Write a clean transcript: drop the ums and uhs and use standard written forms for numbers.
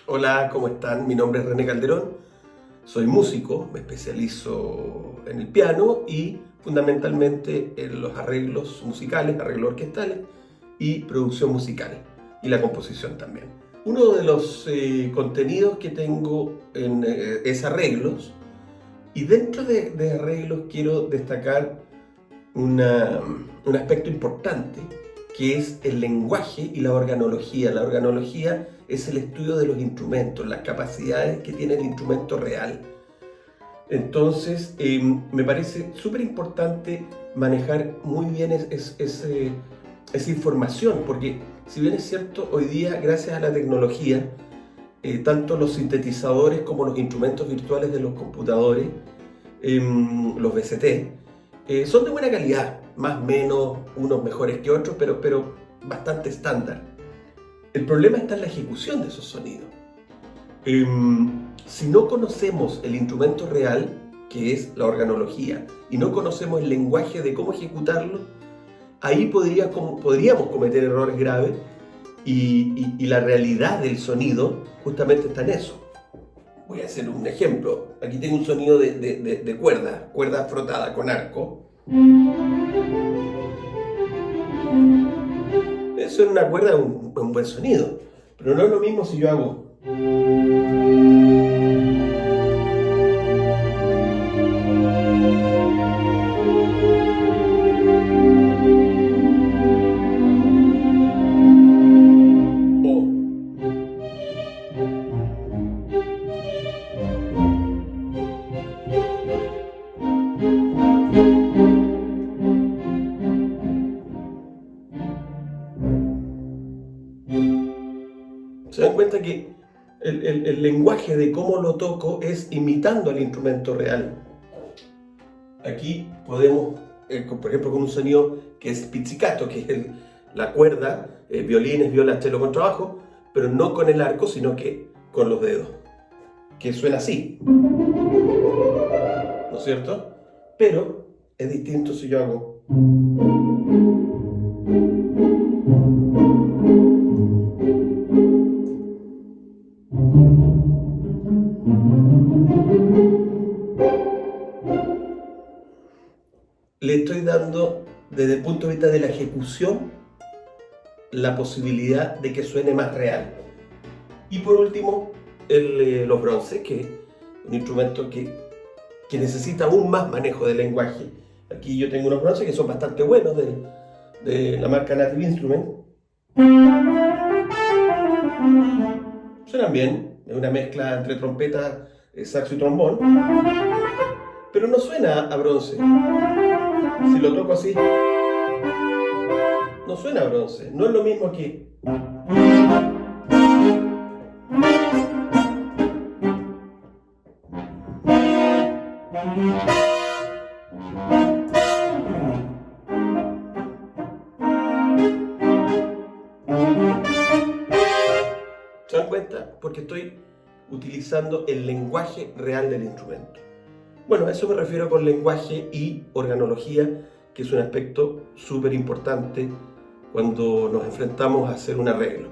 Hola, ¿cómo están? Mi nombre es René Calderón, soy músico, me especializo en el piano y fundamentalmente en los arreglos musicales, arreglos orquestales y producción musical y la composición también. Uno de los contenidos que tengo es arreglos y dentro de arreglos quiero destacar una- un aspecto importante que es el lenguaje y la organología. La organología es el estudio de los instrumentos, las capacidades que tiene el instrumento real. Entonces, me parece súper importante manejar muy bien esa información, porque si bien es cierto, hoy día, gracias a la tecnología, tanto los sintetizadores como los instrumentos virtuales de los computadores, los VST, son de buena calidad, más o menos, unos mejores que otros, pero bastante estándar. El problema está en la ejecución de esos sonidos. Si no conocemos el instrumento real, que es la organología, y no conocemos el lenguaje de cómo ejecutarlo, ahí podríamos cometer errores graves y la realidad del sonido justamente está en eso. Voy a hacer un ejemplo. Aquí tengo un sonido de cuerda frotada con arco. Eso en una cuerda es un buen sonido, pero no es lo mismo si yo hago. O. Se dan cuenta que el lenguaje de cómo lo toco es imitando al instrumento real. Aquí podemos, por ejemplo, con un sonido que es pizzicato, que es la cuerda, violines, violas, cello, contrabajo, pero no con el arco, sino que con los dedos, que suena así, ¿no es cierto? Pero es distinto si yo hago. Le estoy dando, desde el punto de vista de la ejecución, la posibilidad de que suene más real. Y por último, los bronces, que es un instrumento que necesita aún más manejo del lenguaje. Aquí yo tengo unos bronces que son bastante buenos de la marca Native Instruments. Suenan bien, es una mezcla entre trompeta, saxo y trombón, pero no suena a bronce. Si lo toco así, no suena a bronce, no es lo mismo aquí. ¿Se dan cuenta? Porque estoy utilizando el lenguaje real del instrumento. Bueno, a eso me refiero con lenguaje y organología, que es un aspecto súper importante cuando nos enfrentamos a hacer un arreglo.